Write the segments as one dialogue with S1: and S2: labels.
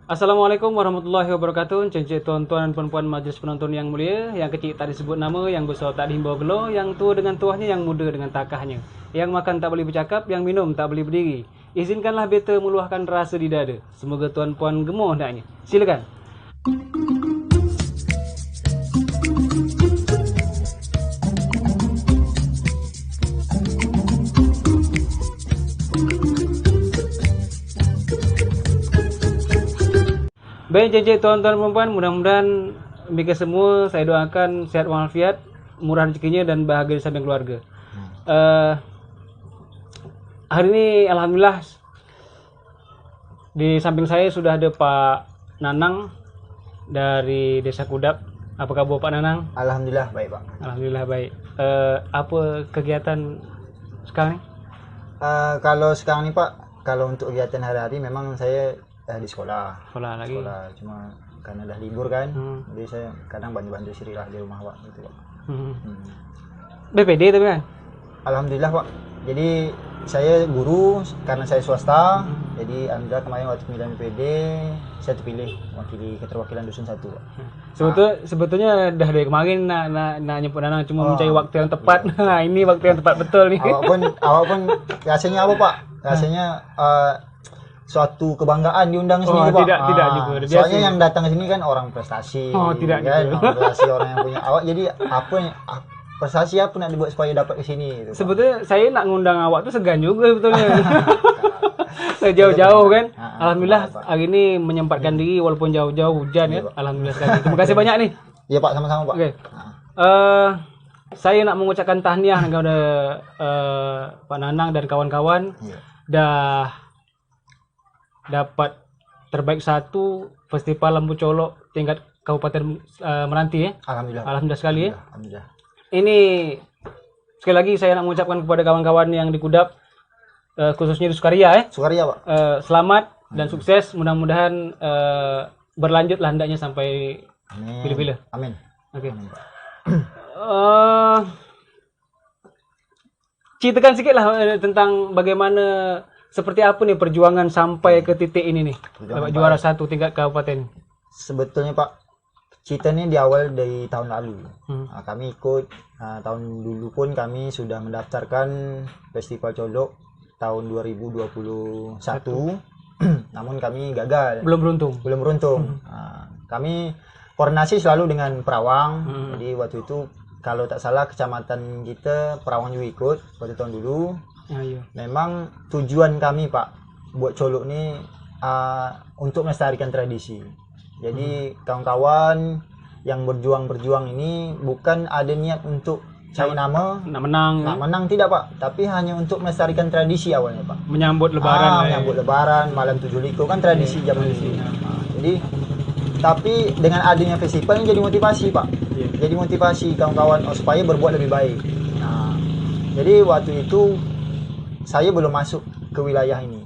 S1: Assalamualaikum warahmatullahi wabarakatuh. Cencik tuan-tuan dan puan-puan majlis penonton yang mulia, yang kecil tak disebut nama, yang besar tak dihimbau gelo, yang tua dengan tuahnya, yang muda dengan takahnya, yang makan tak boleh bercakap, yang minum tak boleh berdiri. Izinkanlah beta meluahkan rasa di dada. Semoga tuan-puan gemuh hendaknya. Silakan. Baik, cencik tuan-tuan dan puan-puan, mudah-mudahan mereka semua saya doakan sehat walafiat, murah rezekinya dan bahagia di samping keluarga. Hari ini alhamdulillah di samping saya sudah ada Pak Nanang dari Desa Kudap. Apa kabar Pak Nanang?
S2: Alhamdulillah baik Pak.
S1: Alhamdulillah baik. Apa kegiatan sekarang ni?
S2: Kalau sekarang nih Pak, kalau untuk kegiatan hari-hari memang saya di sekolah.
S1: Sekolah lagi.
S2: Sekolah cuma karena dah libur kan, jadi saya kadang bantu-bantu istri lah di rumah Pak gitu Pak.
S1: BPD tapi kan?
S2: Alhamdulillah Pak. Jadi saya guru karena saya swasta. Jadi alhamdulillah kemarin waktu pemilihan BPD saya terpilih wakili keterwakilan dusun 1 Pak.
S1: Sebetulnya dah dari kemarin nak nyebut Nanang cuma mencari waktu yang tepat. Nah, ini waktu yang tepat betul nih.
S2: Awak pun rasanya apa Pak? Rasanya suatu kebanggaan diundang sini Pak.
S1: Tidak juga.
S2: Soalnya yang datang ke sini kan orang prestasi.
S1: Tidak
S2: kan,
S1: juga.
S2: orang prestasi orang yang punya awak. Jadi prestasi apa nak dibuat supaya dapat ke sini gitu, Pak.
S1: Sebetulnya saya nak ngundang awak tuh segan juga sebetulnya. Jauh-jauh kan. Alhamdulillah hari ini menyempatkan diri walaupun jauh-jauh hujan ya. Alhamdulillah sekali. Terima kasih banyak nih.
S2: Iya Pak, sama-sama Pak.
S1: Oke. Saya nak mengucapkan tahniah kepada Pak Nanang dan kawan-kawan. Dah dapat terbaik 1 festival lampu colok tingkat Kabupaten Meranti ya. Alhamdulillah sekali ya.
S2: Alhamdulillah.
S1: Ini sekali lagi saya nak mengucapkan kepada kawan-kawan yang di Kudap, khususnya di Sukaria ya.
S2: Sukaria Pak.
S1: Selamat dan sukses. Mudah-mudahan berlanjutlah hendaknya sampai pilih-pilih.
S2: Amin.
S1: Oke. Ceritakan sedikit lah tentang bagaimana, seperti apa nih perjuangan sampai ke titik ini nih, dapat juara 1 tingkat kabupaten.
S2: Sebetulnya Pak, cerita ini di awal dari tahun lalu. Kami ikut tahun dulu pun kami sudah mendaftarkan Festival Colok tahun 2021. Namun kami gagal. Belum beruntung. Kami koordinasi selalu dengan Perawang. Jadi waktu itu kalau tak salah kecamatan kita Perawang juga ikut waktu tahun dulu. Memang tujuan kami Pak buat colok ni untuk melestarikan tradisi. Jadi kawan-kawan yang berjuang ini bukan ada niat untuk cari nama, nak menang tidak Pak, tapi hanya untuk melestarikan tradisi awalnya Pak.
S1: Menyambut lebaran.
S2: Menyambut lebaran, malam 7 liko kan tradisi zaman dulu. Jadi tapi dengan adanya festival ini jadi motivasi Pak. Jadi motivasi kawan-kawan supaya berbuat lebih baik. Jadi waktu itu saya belum masuk ke wilayah ini.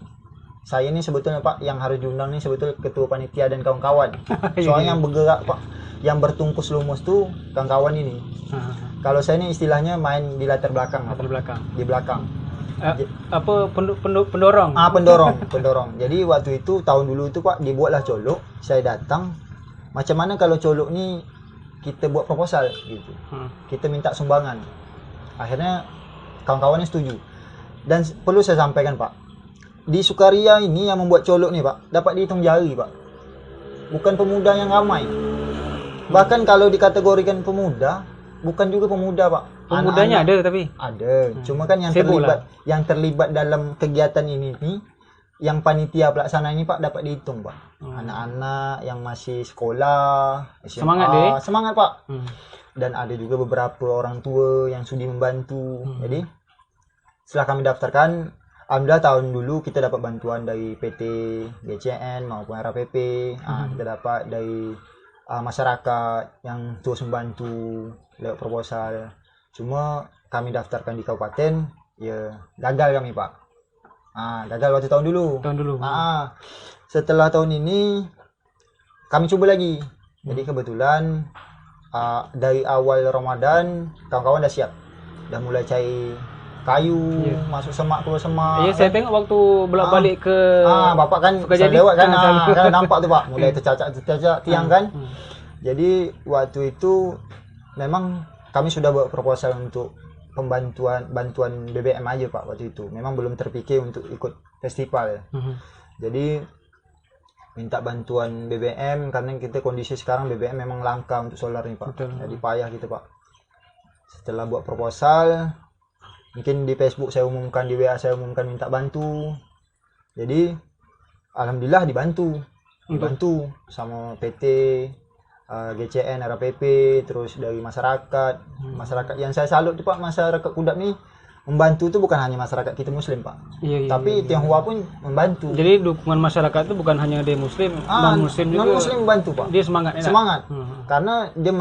S2: Saya ini sebetulnya Pak yang harus diundang ini sebetulnya ketua panitia dan kawan-kawan. Soalnya yang bergerak Pak, yang bertungkus lumus tuh kawan-kawan ini. Kalau saya ini istilahnya main di latar belakang. Di belakang.
S1: Pendorong.
S2: Pendorong. Jadi waktu itu tahun dulu itu Pak dibuatlah colok. Saya datang. Macam mana kalau colok ni kita buat proposal gitu. Kita minta sumbangan. Akhirnya kawan-kawannya setuju. Dan perlu saya sampaikan Pak, di Sukaria ini yang membuat colok nih Pak, dapat dihitung jari Pak. Bukan pemuda yang ramai. Bahkan kalau dikategorikan pemuda, bukan juga pemuda Pak.
S1: Pemudanya ada tapi?
S2: Ada. Cuma kan yang terlibat dalam kegiatan ini nih, yang panitia pelaksana ini Pak dapat dihitung Pak. Anak-anak yang masih sekolah, SMA, semangat Pak. Dan ada juga beberapa orang tua yang sudi membantu. Jadi setelah kami daftarkan, alhamdulillah tahun dulu kita dapat bantuan dari PT GCN maupun RAPP. Kita dapat dari masyarakat yang terus membantu lewat proposal. Cuma kami daftarkan di kabupaten, ya gagal kami Pak. Gagal waktu tahun dulu. Setelah tahun ini kami coba lagi. Jadi kebetulan dari awal Ramadan kawan-kawan dah siap, dah mulai cari kayu, masuk semak keluar semak.
S1: Iya, saya tengok waktu bolak-balik ke
S2: Bapak kan saya lewat kan, kan nampak tuh Pak, mulai tercacak tiang kan. Jadi waktu itu memang kami sudah buat proposal untuk bantuan BBM aja Pak waktu itu. Memang belum terpikir untuk ikut festival. Jadi minta bantuan BBM karena kita kondisi sekarang BBM memang langka untuk solar nih Pak.
S1: Betul.
S2: Jadi payah gitu Pak. Setelah buat proposal, mungkin di Facebook saya umumkan, di WA saya umumkan minta bantu. Jadi alhamdulillah dibantu sama PT, GCN, RAPP, terus dari masyarakat yang saya salut tuh Pak, masyarakat Kudap nih membantu tuh bukan hanya masyarakat kita Muslim Pak, tapi Tionghoa pun membantu.
S1: Jadi dukungan masyarakat itu bukan hanya dari Muslim, non Muslim juga.
S2: Non Muslim membantu Pak.
S1: Dia semangat.
S2: Karena dia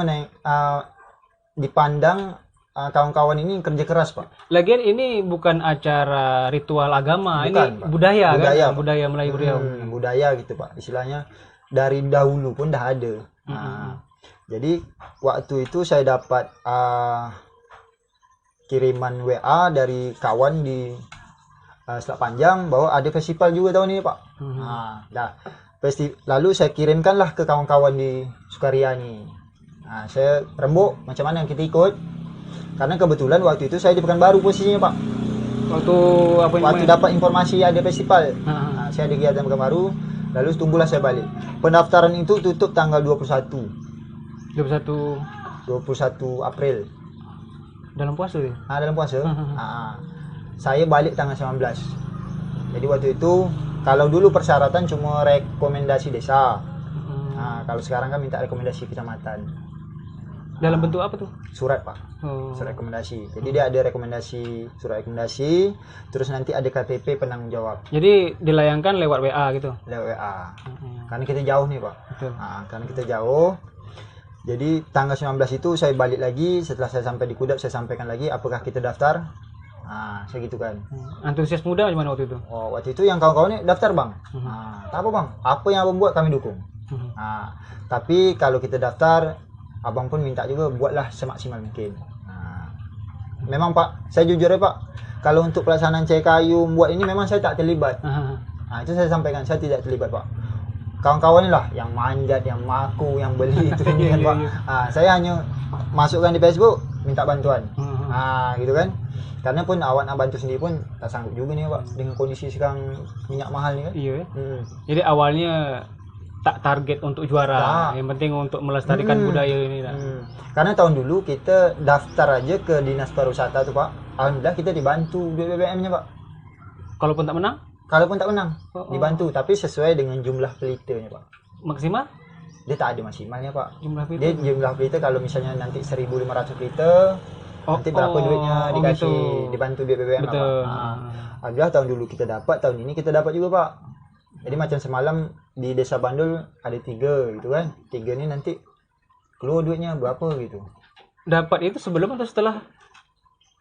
S2: dipandang kawan-kawan ini kerja keras Pak.
S1: Lagian ini bukan acara ritual agama, bukan, ini Pak. Budaya kan, budaya Melayu Riau.
S2: Budaya gitu Pak, istilahnya dari dahulu pun dah ada. Jadi waktu itu saya dapat kiriman WA dari kawan di Selat Panjang bahwa ada festival juga tahun ini Pak. Lalu saya kirimkanlah ke kawan-kawan di Sukaria nih. Saya rembuk macam mana yang kita ikut. Karena kebetulan waktu itu saya di Pekanbaru posisinya Pak. Waktu dapat informasi ada festival. Saya di kegiatan Pekanbaru, lalu tunggulah saya balik. Pendaftaran itu tutup tanggal 21 April.
S1: Dalam puasa ya?
S2: Dalam puasa. Saya balik tanggal 19. Jadi waktu itu kalau dulu persyaratan cuma rekomendasi desa. Kalau sekarang kan minta rekomendasi kecamatan.
S1: Dalam bentuk apa tuh?
S2: Surat Pak. Surat rekomendasi. Jadi dia ada surat rekomendasi, terus nanti ada KTP penanggung jawab.
S1: Jadi dilayangkan lewat WA gitu?
S2: Lewat WA. Karena kita jauh nih Pak.
S1: Betul.
S2: Karena kita jauh. Jadi tanggal 19 itu saya balik lagi, setelah saya sampai di Kudap saya sampaikan lagi apakah kita daftar. Saya gitu kan.
S1: Antusias muda gimana waktu itu?
S2: Waktu itu yang kawan-kawannya daftar Bang. Tak apa Bang, apa yang Abang buat kami dukung. Tapi kalau kita daftar, Abang pun minta juga buatlah semaksimal mungkin. Memang Pak, saya jujur ya Pak, kalau untuk pelaksanaan cek kayu buat ini memang saya tak terlibat. Itu saya sampaikan, saya tidak terlibat Pak. Kawan-kawan lah yang manjat, yang maku, yang beli itu kan Pak. Saya hanya masukkan di Facebook, minta bantuan. Gitu kan. Karena pun awak nak bantu sendiri pun tak sanggup juga nih Pak dengan kondisi sekarang minyak mahal nih kan.
S1: Iya. Jadi awalnya tak target untuk juara, yang penting untuk melestarikan budaya ini.
S2: Karena tahun dulu kita daftar aja ke Dinas Pariwisata tuh Pak, alhamdulillah kita dibantu BBM-nya Pak.
S1: Kalaupun tak menang?
S2: Kalaupun tak menang, dibantu, tapi sesuai dengan jumlah pelitanya Pak.
S1: Maksimal?
S2: Dia tak ada maksimalnya Pak.
S1: Jumlah
S2: pelita kalau misalnya nanti 1.500 liter, nanti berapa duitnya dikasih, gitu. Dibantu BBM
S1: Betul.
S2: Pak. Alhamdulillah tahun dulu kita dapat, tahun ini kita dapat juga Pak. Jadi macam semalam di Desa Bandul ada 3 gitu kan. 3 ini nanti keluar duitnya berapa gitu.
S1: Dapat itu sebelum atau setelah?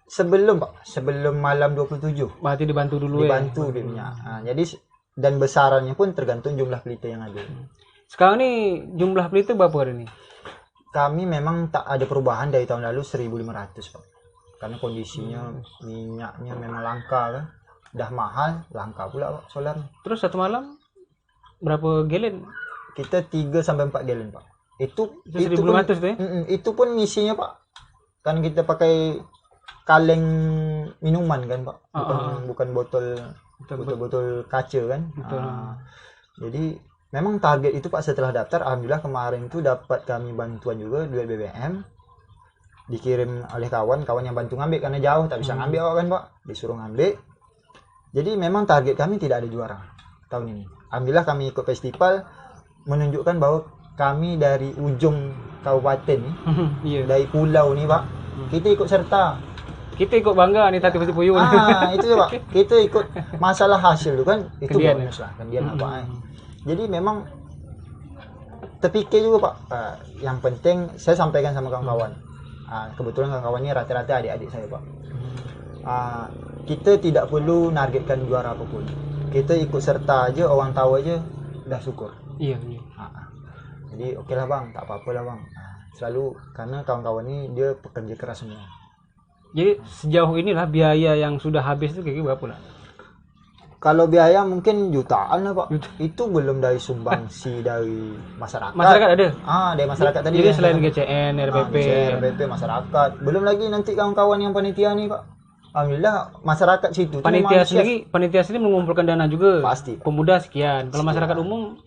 S2: Sebelum Pak, sebelum malam 27.
S1: Berarti dibantu dulu
S2: dibantu duitnya. Jadi dan besarannya pun tergantung jumlah pelita yang ada.
S1: Sekarang nih jumlah pelita berapa hari ini?
S2: Kami memang tak ada perubahan dari tahun lalu 1.500 Pak. Karena kondisinya minyaknya memang langka kan. Dah mahal, langka pula Pak solar.
S1: Terus satu malam berapa galen?
S2: Kita 3 sampai 4 galen Pak. Itu
S1: 1.500 tuh ya?
S2: Itu pun ngisinya Pak. Kan kita pakai kaleng minuman kan Pak. Bukan botol kaca kan. Jadi memang target itu Pak setelah daftar, alhamdulillah kemarin itu dapat kami bantuan juga duit BBM. Dikirim oleh kawan yang bantu ngambil karena jauh tak bisa ngambil awak kan Pak. Disuruh ngambil. Jadi memang target kami tidak ada juara tahun ini. Alhamdulillah kami ikut festival menunjukkan bahwa kami dari ujung kabupaten nih, dari pulau nih Pak, kita ikut serta. Kita ikut bangga nih Tati Putih Puyuh. Itu Pak. Kita ikut masalah hasil itu kan itu bonus lah kan dia Pak. Jadi memang terpikir juga Pak. Yang penting saya sampaikan sama kawan-kawan. Kebetulan kawan-kawannya rata-rata adik-adik saya Pak. Kita tidak perlu nargetkan juara apapun. Kita ikut serta aja, orang tahu aja dah syukur. Iya. Jadi oke lah Bang, tak apa-apa lah Bang. Selalu karena kawan-kawan ini dia pekerja keras semua.
S1: Jadi sejauh inilah biaya yang sudah habis itu kayak berapa lah?
S2: Kalau biaya mungkin jutaan lah Pak. Itu belum dari sumbangsi dari masyarakat.
S1: Masyarakat ada?
S2: Dari masyarakat tadi.
S1: Jadi selain GCN, RBP.
S2: RBP, masyarakat. Belum lagi nanti kawan-kawan yang panitia nih Pak. Alhamdulillah masyarakat situ.
S1: Panitia sendiri mengumpulkan dana juga.
S2: Pasti.
S1: Pemuda sekian. Kalau masyarakat umum?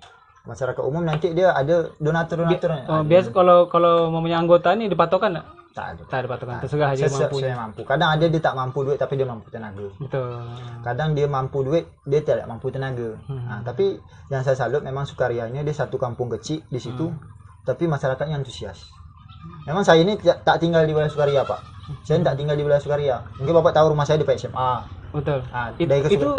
S2: Masyarakat umum nanti dia ada donatur-donaturnya.
S1: Biasa kalau mau anggota ini dipatokan nggak?
S2: Tak
S1: ada patokan, terserah aja
S2: mampu. Kadang ada dia tak mampu duit tapi dia mampu tenaga.
S1: Betul.
S2: Kadang dia mampu duit, dia tidak mampu tenaga. Tapi yang saya salut memang sukarianya dia satu kampung kecil di situ, tapi masyarakatnya antusias. Memang saya ini tak tinggal di wilayah Sukaria Pak. Saya tak tinggal di wilayah Sukaria. Mungkin Bapak tahu rumah saya di SMA.
S1: Betul.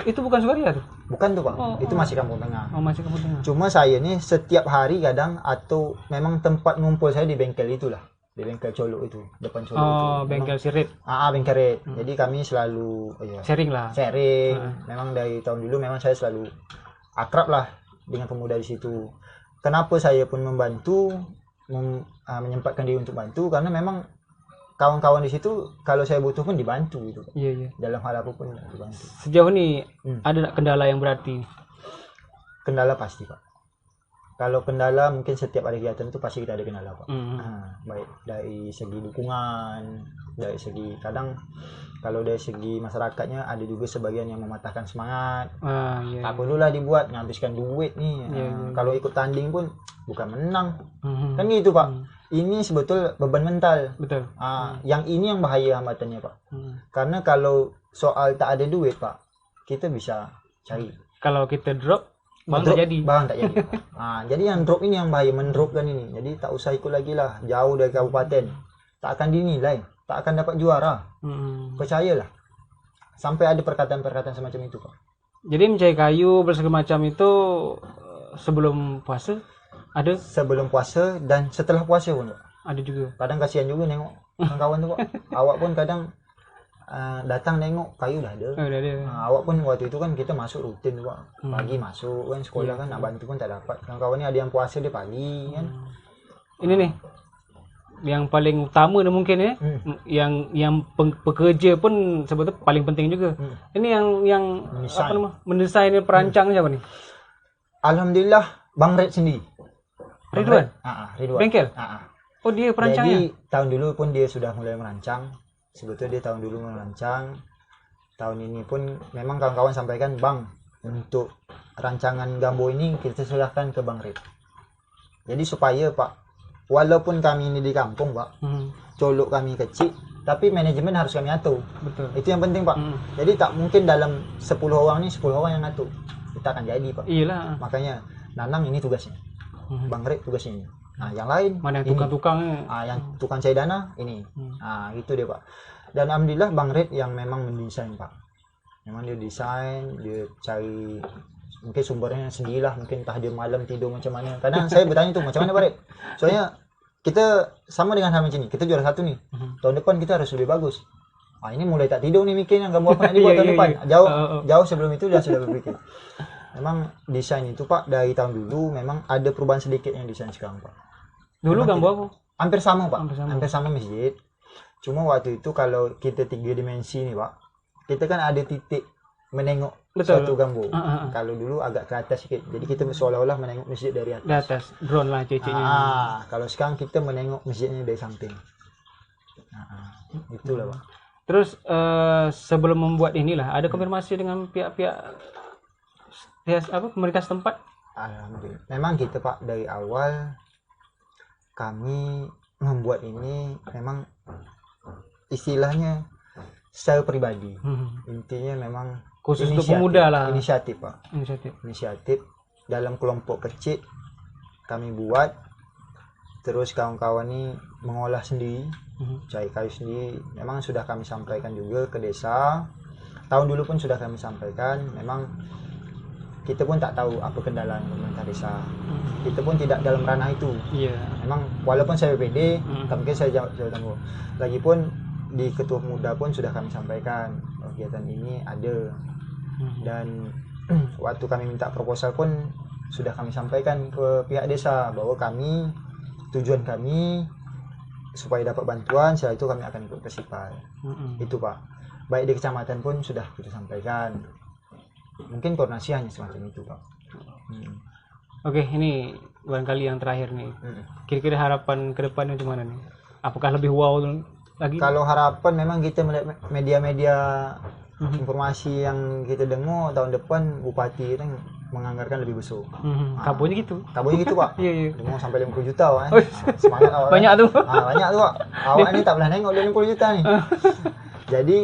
S1: Itu bukan Sukaria tuh?
S2: Bukan tuh Pak. Itu masih kampung tengah.
S1: Masih kampung tengah.
S2: Cuma saya ini setiap hari kadang atau memang tempat ngumpul saya di bengkel itulah. Di bengkel Colok itu, depan Colok itu.
S1: Bengkel Sirip.
S2: Bengkel Red. Jadi kami selalu
S1: sharing lah.
S2: Memang dari tahun dulu memang saya selalu akrab lah dengan pemuda di situ. Kenapa saya pun membantu menyempatkan diri untuk bantu karena memang kawan-kawan di situ kalau saya butuh pun dibantu gitu.
S1: Iya.
S2: Dalam hal apapun dibantu.
S1: Sejauh ini ada kendala yang berarti?
S2: Kendala pasti Pak. Kalau kendala mungkin setiap ada kegiatan itu pasti kita ada kendala Pak. Baik dari segi dukungan, dari segi kadang kalau dari segi masyarakatnya ada juga sebagian yang mematahkan semangat. Tak perlulah dibuat nghabiskan duit nih. Kalau ikut tanding pun bukan menang. Kan gitu Pak. Ini sebetulnya beban mental.
S1: Betul.
S2: Yang ini yang bahaya hambatannya Pak. Karena kalau soal tak ada duit Pak, kita bisa cari.
S1: Kalau kita drop Bang tak jadi.
S2: Jadi yang drop ini yang bahaya, mendropkan ini. Jadi tak usah ikut lagi lah, jauh dari kabupaten. Tak akan dinilai, tak akan dapat juara. Percayalah. Sampai ada perkataan-perkataan semacam itu Pak.
S1: Jadi mencari kayu bersegala macam itu sebelum puasa ada? Sebelum puasa
S2: dan setelah puasa pun Pak.
S1: Ada juga.
S2: Kadang kasihan juga nengok kawan-kawan tuh Pak. Awak pun kadang datang nengok kayu dah ada. Awak pun waktu itu kan kita masuk rutin tuh Pak. Pagi masuk kan sekolah kan nak bantu pun tak dapat. Kawan-kawan ni ada yang puasa dia pagi kan.
S1: Ini nih yang paling utama nih mungkin ya. Yang pekerja pun sebetulnya paling penting juga. Ini yang apa nama? Mendesain perancang siapa nih?
S2: Alhamdulillah Bang Red sendiri.
S1: Ridwan?
S2: Ridwan.
S1: Bengkel? Oh dia perancangnya?
S2: Jadi tahun dulu pun dia sudah mulai merancang. Sebetulnya dia tahun dulu merancang. Tahun ini pun memang kawan-kawan sampaikan Bang, untuk rancangan Gambo ini kita serahkan ke Bang Red. Jadi supaya Pak, walaupun kami ini di kampung Pak, Colok kami kecil, tapi manajemen harus kami atur.
S1: Betul.
S2: Itu yang penting Pak. Jadi tak mungkin dalam 10 orang ni 10 orang yang atur. Kita akan jadi Pak.
S1: Iyalah.
S2: Makanya Nanang ini tugasnya. Bang Red tugasnya ini. Yang lain
S1: mana yang tukang-tukangnya?
S2: Yang tukang cari dana ini. Gitu dia Pak. Dan alhamdulillah Bang Red yang memang mendesain Pak. Memang dia desain, dia cari mungkin sumbernya sendirilah, mungkin entah dia malam tidur macam mana. Kadang saya bertanya tuh macam mana Bang Red? Soalnya kita sama dengan hal macam ni. Kita juara 1 nih. Tahun depan kita harus lebih bagus. Ini mulai tak tidur nih mikirnya gambar apa nak dibuat tahun depan. Jauh sebelum itu dia sudah berpikir. Memang desain itu Pak dari tahun dulu memang ada perubahan sedikit yang desain sekarang Pak.
S1: Dulu gambar apa?
S2: Hampir sama Pak. Hampir sama masjid. Cuma waktu itu kalau kita 3 dimensi nih Pak, kita kan ada titik menengok suatu gambar. Kalau dulu agak ke atas sikit. Jadi kita seolah-olah menengok masjid dari atas.
S1: Di atas, drone lah ceceknya.
S2: Kalau sekarang kita menengok masjidnya dari samping. Itulah Pak.
S1: Terus sebelum membuat inilah ada konfirmasi dengan pihak-pihak pemerintah setempat?
S2: Alhamdulillah. Memang kita Pak dari awal kami membuat ini memang istilahnya secara pribadi. Intinya memang
S1: khusus untuk pemuda lah.
S2: Inisiatif Pak. Inisiatif dalam kelompok kecil kami buat. Terus kawan-kawan ini mengolah sendiri, cari kayu sendiri. Memang sudah kami sampaikan juga ke desa. Tahun dulu pun sudah kami sampaikan. Memang kita pun tak tahu apa kendala pemerintah desa. Kita pun tidak dalam ranah itu. Memang walaupun saya BPD, mungkin saya jawab tangguh. Lagipun di ketua muda pun sudah kami sampaikan kegiatan ini ada. Dan waktu kami minta proposal pun sudah kami sampaikan ke pihak desa bahwa tujuan kami supaya dapat bantuan, setelah itu kami akan ikut ke Sipal. Itu Pak. Baik di kecamatan pun sudah kita sampaikan. Mungkin koordinasi hanya semacam itu Pak.
S1: Oke, ini barangkali yang terakhir nih. Kira-kira harapan ke depannya gimana nih? Apakah lebih wow lagi?
S2: Kalau harapan memang kita melihat media-media informasi yang kita dengar tahun depan Bupati itu menganggarkan lebih besar.
S1: Kabonya gitu.
S2: Kabonya gitu Pak.
S1: Iya.
S2: Dengar sampai 50 juta Pak. Semangat awal.
S1: Banyak tuh.
S2: Banyak tuh Pak. Awak ini tak pernah nengok 50 juta nih. Jadi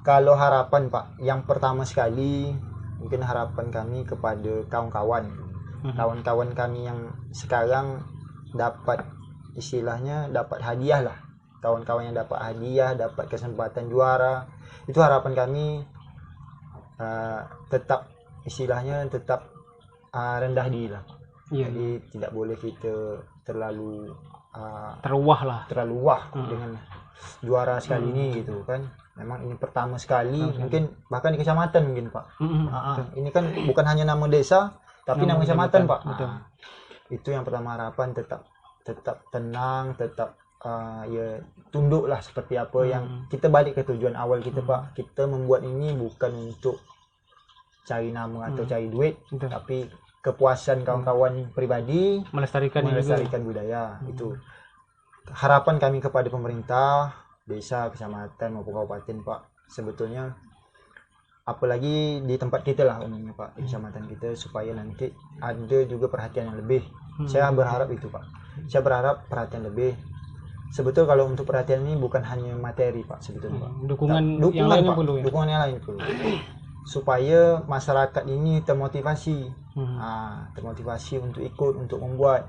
S2: kalau harapan Pak, yang pertama sekali mungkin harapan kami kepada kawan-kawan kami yang sekarang dapat istilahnya dapat hadiah lah, kawan-kawan yang dapat hadiah, dapat kesempatan juara, itu harapan kami tetap istilahnya tetap rendah diri lah. Jadi tidak boleh kita terlalu terlalu wah dengan juara sekali ini gitu kan. Memang ini pertama sekali, mungkin bahkan di kecamatan mungkin Pak. Ini kan bukan hanya nama desa, tapi nama kecamatan Pak. Itu yang pertama harapan, tetap tenang, tetap ya tunduklah seperti apa yang kita balik ke tujuan awal kita Pak. Kita membuat ini bukan untuk cari nama atau cari duit, tapi kepuasan kawan-kawan pribadi, melestarikan budaya. Itu harapan kami kepada pemerintah desa, kecamatan maupun kabupaten Pak. Sebetulnya apalagi di tempat kita lah umumnya Pak, di kecamatan kita, supaya nanti ada juga perhatian yang lebih. Saya berharap itu Pak. Saya berharap perhatian lebih. Sebetulnya kalau untuk perhatian ini bukan hanya materi Pak sebetulnya Pak. Dukungan yang lain Pak. Dukungan yang lain perlu. Supaya masyarakat ini termotivasi. Termotivasi untuk ikut, untuk membuat.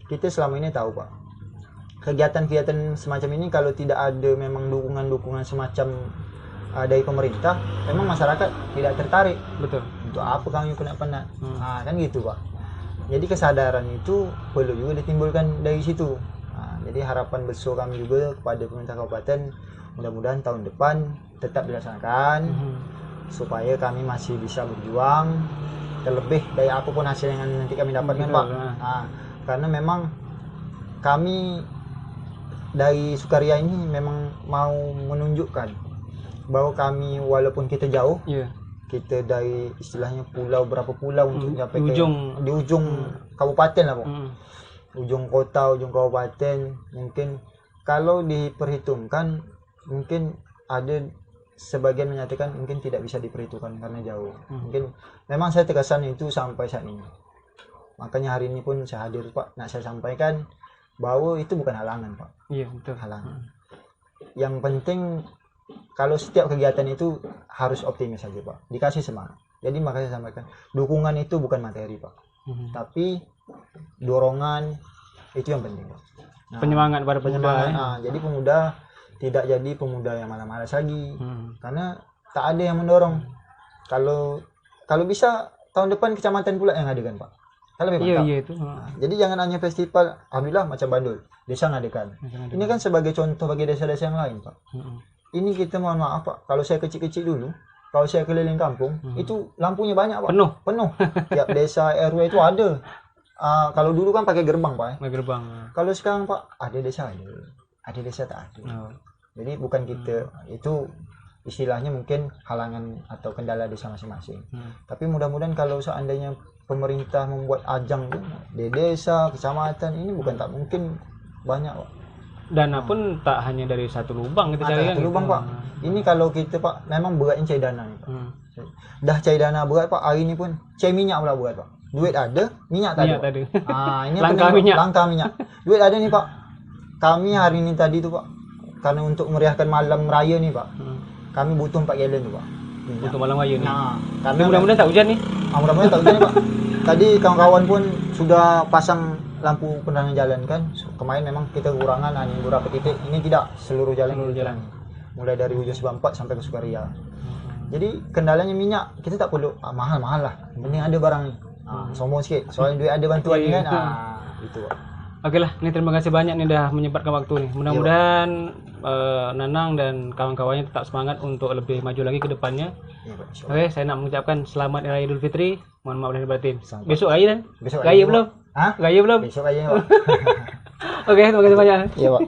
S2: Kita selama ini tahu Pak, kegiatan-kegiatan semacam ini kalau tidak ada memang dukungan-dukungan semacam dari pemerintah, memang masyarakat tidak tertarik. Betul. Untuk apa kami penat-penat? Kan gitu Pak. Jadi kesadaran itu perlu juga ditimbulkan dari situ. Jadi harapan besar kami juga kepada pemerintah kabupaten, mudah-mudahan tahun depan tetap dilaksanakan, supaya kami masih bisa berjuang terlebih dari apapun hasil yang nanti kami dapatkan Pak. Karena memang kami dari Sukaria ini memang mau menunjukkan bahwa kami walaupun kita jauh, kita dari istilahnya berapa pulau untuk sampai di ujung kabupaten lah Pak. Ujung kota, ujung kabupaten, mungkin kalau diperhitungkan mungkin ada sebagian menyatakan mungkin tidak bisa diperhitungkan karena jauh. Mungkin memang saya terkesan itu sampai saat ini. Makanya hari ini pun saya hadir Pak, nak saya sampaikan bahwa itu bukan halangan Pak. Iya betul. Halangan. Yang penting kalau setiap kegiatan itu harus optimis saja Pak. Dikasih semangat. Jadi makanya saya sampaikan, dukungan itu bukan materi Pak. Tapi dorongan itu yang penting Pak. Penyemangat pada pemuda. Jadi pemuda tidak jadi pemuda yang malas-malas lagi. Karena tak ada yang mendorong. Kalau bisa tahun depan kecamatan pula yang adakan Pak. Kan lebih mantap. Iya itu. Jadi jangan hanya festival, alhamdulillah macam Bandul, desa ngadakan. Ini kan sebagai contoh bagi desa-desa yang lain Pak. Ini kita mohon maaf Pak, kalau saya kecil-kecil dulu, kalau saya keliling kampung, itu lampunya banyak Pak. Penuh. Tiap desa RW itu ada. Kalau dulu kan pakai gerbang Pak. Gerbang. Kalau sekarang Pak, ada desa tak ada. Jadi bukan kita, itu istilahnya mungkin halangan atau kendala desa masing-masing. Tapi mudah-mudahan kalau seandainya pemerintah membuat ajang di desa, kecamatan, ini bukan tak mungkin banyak Pak. Dana pun tak hanya dari satu lubang kita cari kan. Satu lubang Pak. Ini kalau kita Pak memang beratnya cari dana nih Pak. Dah cari dana berat Pak, hari ini pun cari minyak pula berat Pak. Duit ada, minyak tak ada. Ini langka minyak. Duit ada nih Pak. Kami hari ini tadi tuh Pak, karena untuk meriahkan malam raya nih Pak, kami butuh 4 gallon tuh Pak. Untuk malam raya nih. Karena mudah-mudahan tak hujan nih. Mudah-mudahan tak hujan nih Pak. Tadi kawan-kawan pun sudah pasang lampu penerangan jalan kan. Kemarin memang kita kekurangan hanya beberapa titik. Ini tidak seluruh jalan. Mulai dari ujung Sebab 4 sampai ke Sukaria. Jadi kendalanya minyak, kita tak perlu mahal-mahal lah. Yang penting ada barang nih. Sombong sikit. Soalnya duit ada bantuan ni kan. Itu Pak. Oke lah, ini terima kasih banyak nih dah menyempatkan waktu nih. Mudah-mudahan Nanang dan kawan-kawannya tetap semangat untuk lebih maju lagi ke depannya. Oke, saya nak mengucapkan selamat Raya Idul Fitri. Mohon maaf lahir batin. Besok raya kan? Besok raya belum? Raya belum? Besok raya Pak. Oke, terima kasih banyak. Iya Pak.